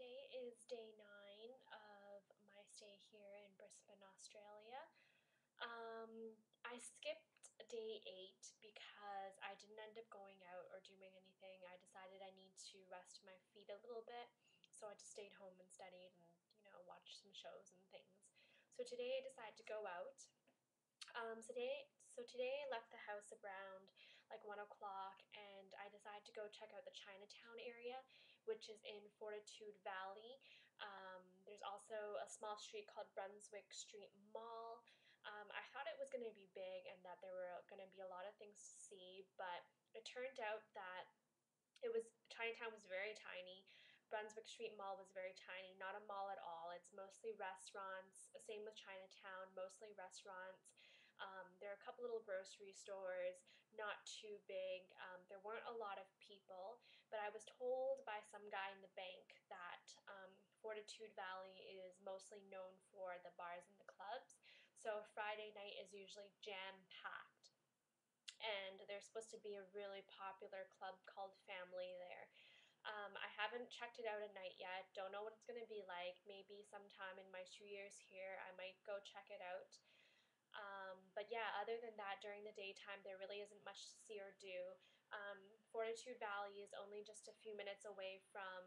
Today is day 9 of my stay here in Brisbane, Australia. I skipped day 8 because I didn't end up going out or doing anything. I decided I need to rest my feet a little bit, so I just stayed home and studied and, watched some shows and things. So today I decided to go out. Today I left the house around like 1 o'clock, and I decided to go check out the Chinatown area, which is in Fortitude Valley. There's also a small street called Brunswick Street Mall. I thought it was going to be big and that there were going to be a lot of things to see, but it turned out that Chinatown was very tiny. Brunswick Street Mall was very tiny, not a mall at all. It's mostly restaurants. Same with Chinatown, mostly restaurants. There are a couple little grocery stores, not too big. There weren't a lot of people, but I was told by some guy in the bank that Fortitude Valley is mostly known for the bars and the clubs. So Friday night is usually jam-packed, and there's supposed to be a really popular club called Family there. I haven't checked it out at night yet. Don't know what it's going to be like. Maybe sometime in my 2 years here, I might go check it out. But yeah, other than that, during the daytime, there really isn't much to see or do. Fortitude Valley is only just a few minutes away from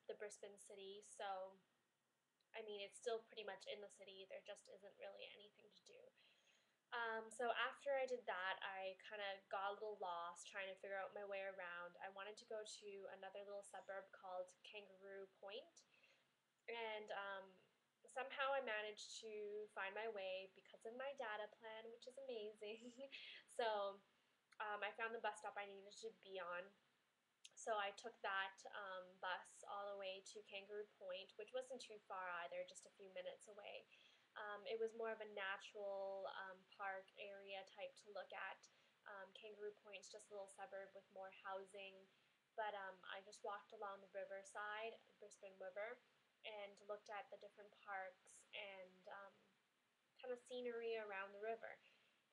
the Brisbane city, so I mean, it's still pretty much in the city. There just isn't really anything to do. So after I did that, I kind of got a little lost trying to figure out my way around. I wanted to go to another little suburb called Kangaroo Point, and somehow I managed to find my way because of my data plan, which is amazing. So I found the bus stop I needed to be on. So I took that bus all the way to Kangaroo Point, which wasn't too far either, just a few minutes away. It was more of a natural park area type to look at. Kangaroo Point's just a little suburb with more housing, but I just walked along the riverside, Brisbane River, and looked at the different parks and kind of scenery around the river.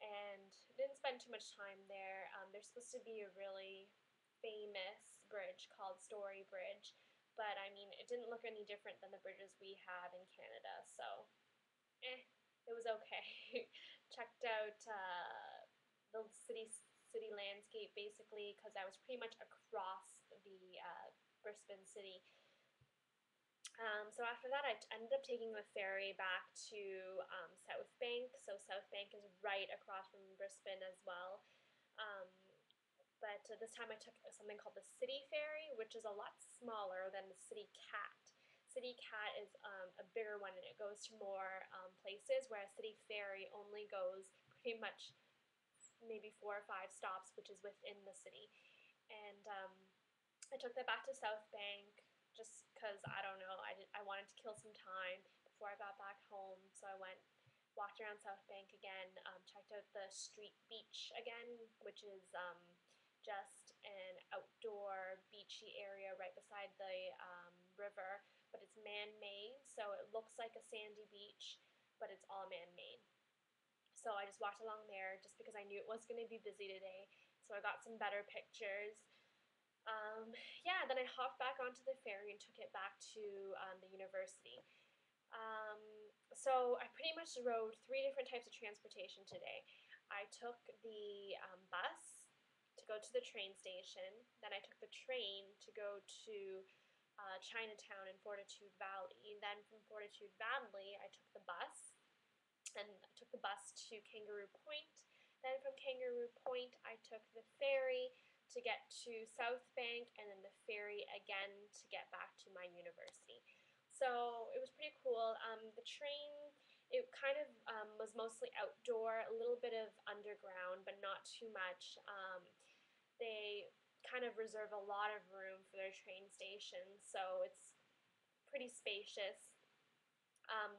And didn't spend too much time there. There's supposed to be a really famous bridge called Story Bridge, but I mean, it didn't look any different than the bridges we have in Canada, so it was okay. Checked out the city landscape basically because I was pretty much across the Brisbane city. So after that, I ended up taking the ferry back to Southbank. So Southbank is right across from Brisbane as well. Um, but this time I took something called the City Ferry, which is a lot smaller than the City Cat. City Cat is a bigger one, and it goes to more places, whereas City Ferry only goes pretty much maybe 4 or 5 stops, which is within the city. And I took that back to Southbank just because, I don't know, I wanted to kill some time before I got back home, so I walked around Southbank again, checked out the street beach again, which is just an outdoor beachy area right beside the river, but it's man-made, so it looks like a sandy beach, but it's all man-made. So I just walked along there just because I knew it was going to be busy today, so I got some better pictures. Yeah, then I hopped back onto the ferry and took it back to the university. So I pretty much rode 3 different types of transportation today. I took the bus to go to the train station, then I took the train to go to Chinatown in Fortitude Valley. Then from Fortitude Valley, I took the bus, and I took the bus to Kangaroo Point. Then from Kangaroo Point, I took the ferry to get to Southbank, and then the ferry again to get back to my university. So it was pretty cool. The train, it kind of was mostly outdoor, a little bit of underground, but not too much. They kind of reserve a lot of room for their train station, so it's pretty spacious.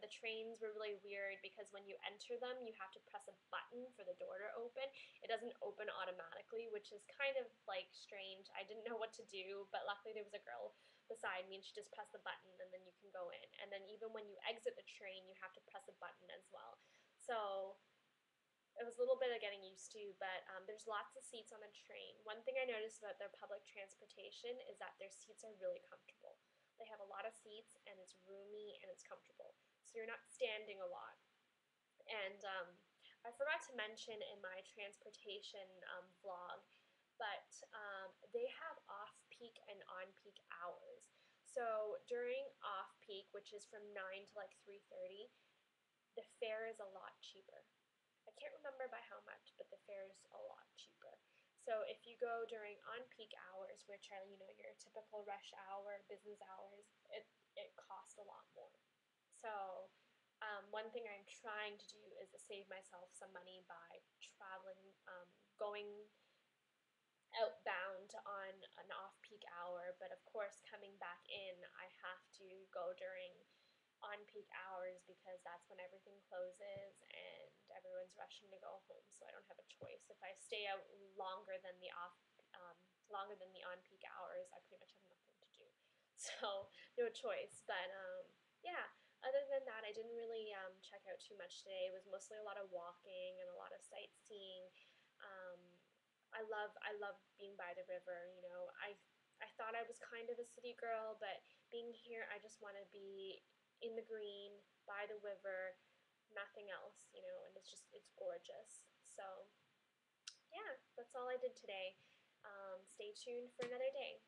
The trains were really weird because when you enter them, you have to press a button for the door to open. It doesn't open automatically, which is kind of like strange. I didn't know what to do, but luckily there was a girl beside me and she just pressed the button and then you can go in. And then even when you exit the train, you have to press a button as well. So it was a little bit of getting used to, but there's lots of seats on the train. One thing I noticed about their public transportation is that their seats are really comfortable. They have a lot of seats, and it's roomy and it's comfortable. So you're not standing a lot. And I forgot to mention in my transportation vlog, but they have off-peak and on-peak hours. So during off-peak, which is from 9 to like 3:30, the fare is a lot cheaper. I can't remember by how much, but the fare is a lot cheaper. So if you go during on-peak hours, which are, you know, your typical rush hour, business hours, it costs a lot more. So one thing I'm trying to do is to save myself some money by traveling, going outbound on an off-peak hour, but of course coming back in, I have to go during on-peak hours because that's when everything closes and everyone's rushing to go home. So I don't have a choice. If I stay out longer than the on-peak hours, I pretty much have nothing to do. So no choice. But yeah. Other than that, I didn't really check out too much today. It was mostly a lot of walking and a lot of sightseeing. Um, I love being by the river. You know, I thought I was kind of a city girl, but being here, I just want to be in the green, by the river, nothing else, you know, and it's gorgeous. So, yeah, that's all I did today. Stay tuned for another day.